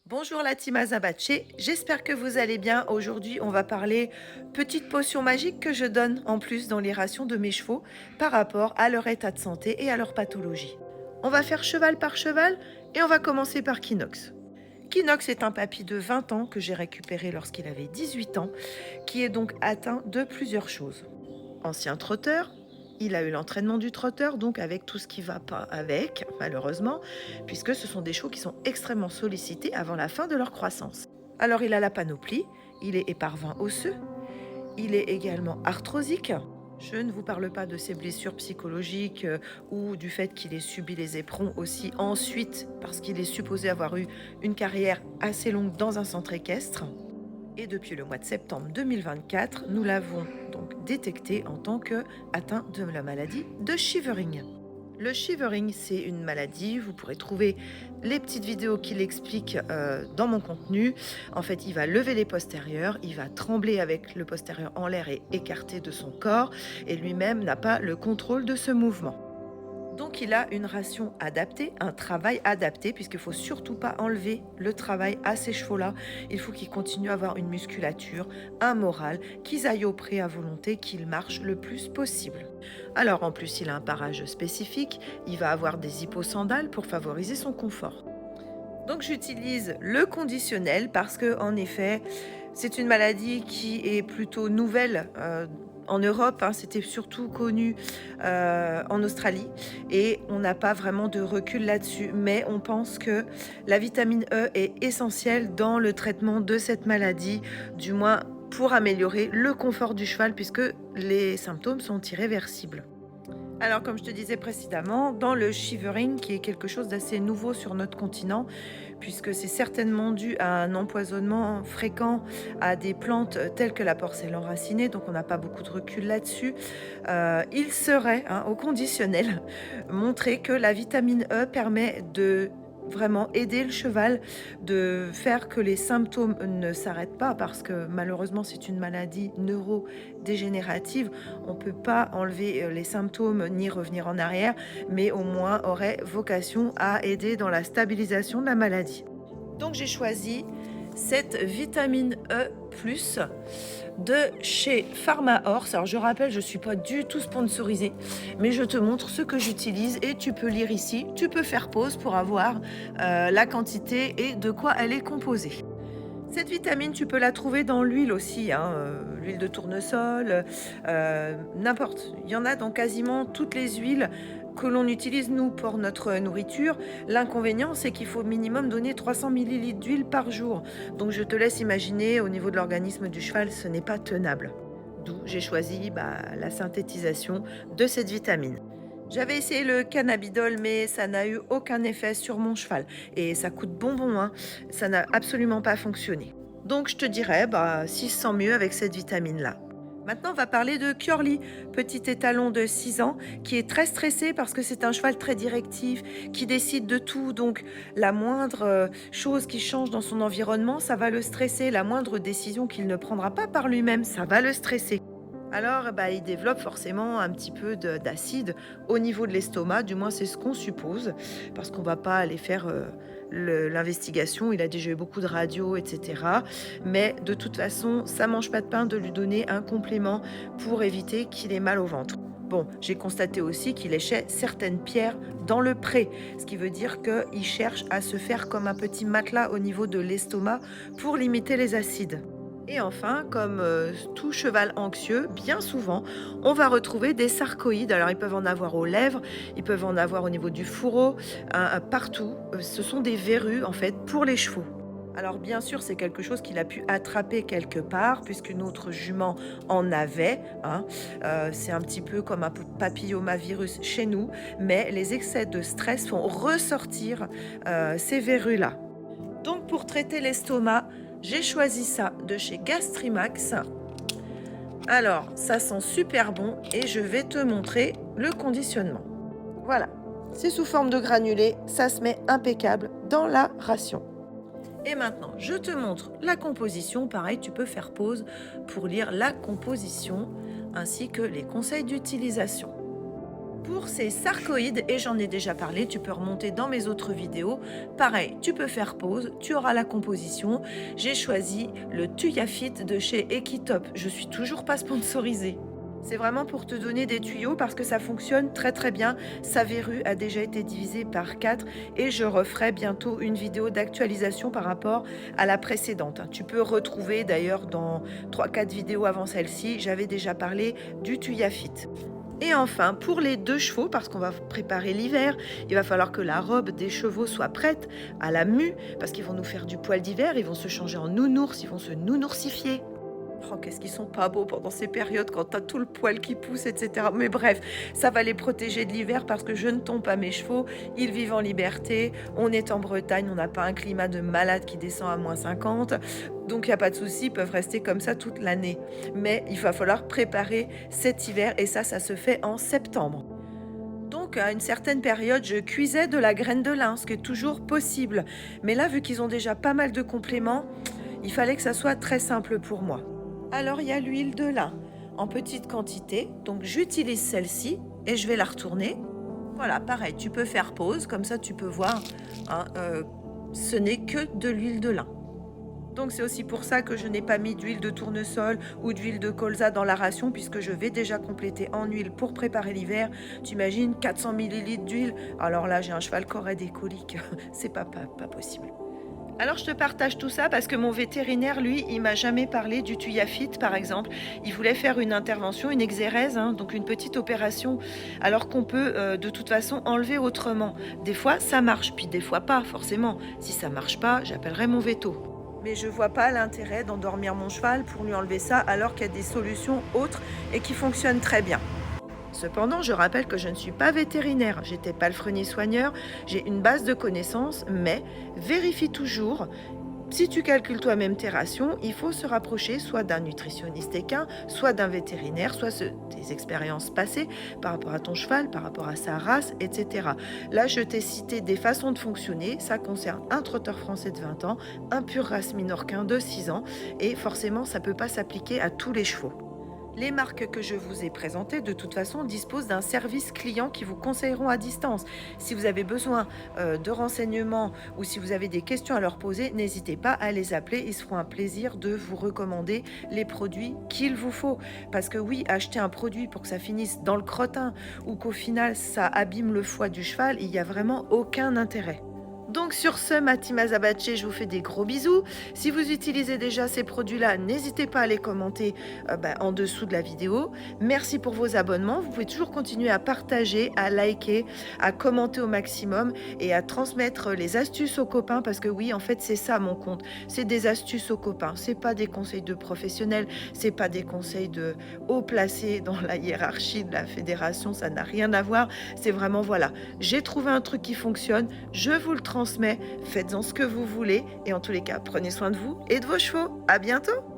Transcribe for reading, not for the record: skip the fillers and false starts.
Bonjour la team Azabache, j'espère que vous allez bien. Aujourd'hui, on va parler petite potion magique que je donne en plus dans les rations de mes chevaux par rapport à leur état de santé et à leur pathologie. On va faire cheval par cheval et on va commencer par Kinox. Kinox est un papy de 20 ans que j'ai récupéré lorsqu'il avait 18 ans, qui est donc atteint de plusieurs choses. Ancien trotteur, il a eu l'entraînement du trotteur, donc avec tout ce qui va pas avec, malheureusement, puisque ce sont des chevaux qui sont extrêmement sollicités avant la fin de leur croissance. Alors il a la panoplie, il est éparvin osseux, il est également arthrosique. Je ne vous parle pas de ses blessures psychologiques ou du fait qu'il ait subi les éperons aussi ensuite parce qu'il est supposé avoir eu une carrière assez longue dans un centre équestre. Et depuis le mois de septembre 2024, nous l'avons donc détecté en tant qu'atteint de la maladie de Shivering. Le Shivering, c'est une maladie, vous pourrez trouver les petites vidéos qui l'expliquent dans mon contenu. En fait, il va lever les postérieurs, il va trembler avec le postérieur en l'air et écarté de son corps, et lui-même n'a pas le contrôle de ce mouvement. Donc il a une ration adaptée, un travail adapté, puisqu'il ne faut surtout pas enlever le travail à ces chevaux-là. Il faut qu'ils continuent à avoir une musculature, un moral, qu'ils aillent au pré à volonté, qu'ils marchent le plus possible. Alors en plus, il a un parage spécifique, il va avoir des hyposandales pour favoriser son confort. Donc j'utilise le conditionnel parce que en effet, c'est une maladie qui est plutôt nouvelle en Europe, hein, c'était surtout connu en Australie et on n'a pas vraiment de recul là-dessus. Mais on pense que la vitamine E est essentielle dans le traitement de cette maladie, du moins pour améliorer le confort du cheval puisque les symptômes sont irréversibles. Alors, comme je te disais précédemment, dans le shivering, qui est quelque chose d'assez nouveau sur notre continent, puisque c'est certainement dû à un empoisonnement fréquent à des plantes telles que la porcelaine enracinée, donc on n'a pas beaucoup de recul là-dessus, il serait, hein, au conditionnel, montré que la vitamine E permet de vraiment aider le cheval, de faire que les symptômes ne s'arrêtent pas, parce que malheureusement c'est une maladie neurodégénérative, on ne peut pas enlever les symptômes ni revenir en arrière, mais au moins aurait vocation à aider dans la stabilisation de la maladie. Donc j'ai choisi cette vitamine E+, de chez PharmaHorse. Alors je rappelle, je ne suis pas du tout sponsorisée, mais je te montre ce que j'utilise et tu peux lire ici. Tu peux faire pause pour avoir la quantité et de quoi elle est composée. Cette vitamine, tu peux la trouver dans l'huile aussi, hein, l'huile de tournesol, n'importe. Il y en a dans quasiment toutes les huiles que l'on utilise, nous, pour notre nourriture. L'inconvénient, c'est qu'il faut au minimum donner 300 ml d'huile par jour. Donc, je te laisse imaginer, au niveau de l'organisme du cheval, ce n'est pas tenable. D'où j'ai choisi la synthétisation de cette vitamine. J'avais essayé le cannabidol, mais ça n'a eu aucun effet sur mon cheval. Et ça coûte bonbon, hein. Ça n'a absolument pas fonctionné. Donc je te dirais, s'il se sent mieux avec cette vitamine-là. Maintenant, on va parler de Curly, petit étalon de 6 ans, qui est très stressé parce que c'est un cheval très directif, qui décide de tout. Donc la moindre chose qui change dans son environnement, ça va le stresser. La moindre décision qu'il ne prendra pas par lui-même, ça va le stresser. Alors, il développe forcément un petit peu d'acide au niveau de l'estomac, du moins c'est ce qu'on suppose, parce qu'on ne va pas aller faire l'investigation, il a déjà eu beaucoup de radio, etc. Mais de toute façon, ça mange pas de pain de lui donner un complément pour éviter qu'il ait mal au ventre. Bon, j'ai constaté aussi qu'il léchait certaines pierres dans le pré, ce qui veut dire qu'il cherche à se faire comme un petit matelas au niveau de l'estomac pour limiter les acides. Et enfin, comme tout cheval anxieux, bien souvent, on va retrouver des sarcoïdes. Alors, ils peuvent en avoir aux lèvres, ils peuvent en avoir au niveau du fourreau, partout. Ce sont des verrues, en fait, pour les chevaux. Alors, bien sûr, c'est quelque chose qu'il a pu attraper quelque part, puisqu'une autre jument en avait, hein. C'est un petit peu comme un papillomavirus chez nous, mais les excès de stress font ressortir ces verrues-là. Donc, pour traiter l'estomac, j'ai choisi ça de chez Gastrimax. Alors, ça sent super bon et je vais te montrer le conditionnement. Voilà, c'est sous forme de granulés, ça se met impeccable dans la ration. Et maintenant, je te montre la composition. Pareil, tu peux faire pause pour lire la composition ainsi que les conseils d'utilisation. Pour ces sarcoïdes, et j'en ai déjà parlé, tu peux remonter dans mes autres vidéos. Pareil, tu peux faire pause, tu auras la composition. J'ai choisi le Tuyafit de chez Equitop. Je suis toujours pas sponsorisée. C'est vraiment pour te donner des tuyaux parce que ça fonctionne très très bien. Sa verrue a déjà été divisée par 4 et je referai bientôt une vidéo d'actualisation par rapport à la précédente. Tu peux retrouver d'ailleurs dans 3-4 vidéos avant celle-ci, j'avais déjà parlé du Tuyafit. Et enfin, pour les 2 chevaux, parce qu'on va préparer l'hiver, il va falloir que la robe des chevaux soit prête à la mue, parce qu'ils vont nous faire du poil d'hiver, ils vont se changer en nounours, ils vont se nounoursifier. Oh, qu'est-ce qu'ils sont pas beaux pendant ces périodes quand t'as tout le poil qui pousse, etc. Mais bref, ça va les protéger de l'hiver parce que je ne tombe pas mes chevaux. Ils vivent en liberté. On est en Bretagne, on n'a pas un climat de malade qui descend à -50. Donc il n'y a pas de souci, ils peuvent rester comme ça toute l'année. Mais il va falloir préparer cet hiver et ça se fait en septembre. Donc, à une certaine période, je cuisais de la graine de lin, ce qui est toujours possible. Mais là, vu qu'ils ont déjà pas mal de compléments, il fallait que ça soit très simple pour moi. Alors, il y a l'huile de lin en petite quantité. Donc, j'utilise celle-ci et je vais la retourner. Voilà, pareil, tu peux faire pause, comme ça tu peux voir, hein, ce n'est que de l'huile de lin. Donc c'est aussi pour ça que je n'ai pas mis d'huile de tournesol ou d'huile de colza dans la ration puisque je vais déjà compléter en huile pour préparer l'hiver. Tu imagines 400 ml d'huile. Alors là, j'ai un cheval qui aurait des coliques. C'est pas possible. Alors je te partage tout ça parce que mon vétérinaire, lui, il m'a jamais parlé du Tuyafit, par exemple. Il voulait faire une intervention, une exérèse, hein, donc une petite opération, alors qu'on peut de toute façon enlever autrement. Des fois, ça marche, puis des fois pas, forcément. Si ça marche pas, j'appellerai mon veto. Mais je vois pas l'intérêt d'endormir mon cheval pour lui enlever ça alors qu'il y a des solutions autres et qui fonctionnent très bien. Cependant, je rappelle que je ne suis pas vétérinaire, j'étais palefrenier soigneur, j'ai une base de connaissances, mais vérifie toujours. Si tu calcules toi-même tes rations, il faut se rapprocher soit d'un nutritionniste équin, soit d'un vétérinaire, soit des expériences passées par rapport à ton cheval, par rapport à sa race, etc. Là, je t'ai cité des façons de fonctionner. Ça concerne un trotteur français de 20 ans, un pur race minorquin de 6 ans, et forcément, ça ne peut pas s'appliquer à tous les chevaux. Les marques que je vous ai présentées, de toute façon, disposent d'un service client qui vous conseilleront à distance. Si vous avez besoin de renseignements ou si vous avez des questions à leur poser, n'hésitez pas à les appeler. Ils se feront un plaisir de vous recommander les produits qu'il vous faut. Parce que oui, acheter un produit pour que ça finisse dans le crottin ou qu'au final, ça abîme le foie du cheval, il n'y a vraiment aucun intérêt. Donc sur ce, ma team Azabache, je vous fais des gros bisous. Si vous utilisez déjà ces produits-là, n'hésitez pas à les commenter en dessous de la vidéo. Merci pour vos abonnements. Vous pouvez toujours continuer à partager, à liker, à commenter au maximum et à transmettre les astuces aux copains parce que oui, en fait, c'est ça mon compte. C'est des astuces aux copains. C'est pas des conseils de professionnels, c'est pas des conseils de haut placés dans la hiérarchie de la fédération. Ça n'a rien à voir. C'est vraiment, voilà, j'ai trouvé un truc qui fonctionne, je vous le transmets, faites-en ce que vous voulez et en tous les cas, prenez soin de vous et de vos chevaux. À bientôt!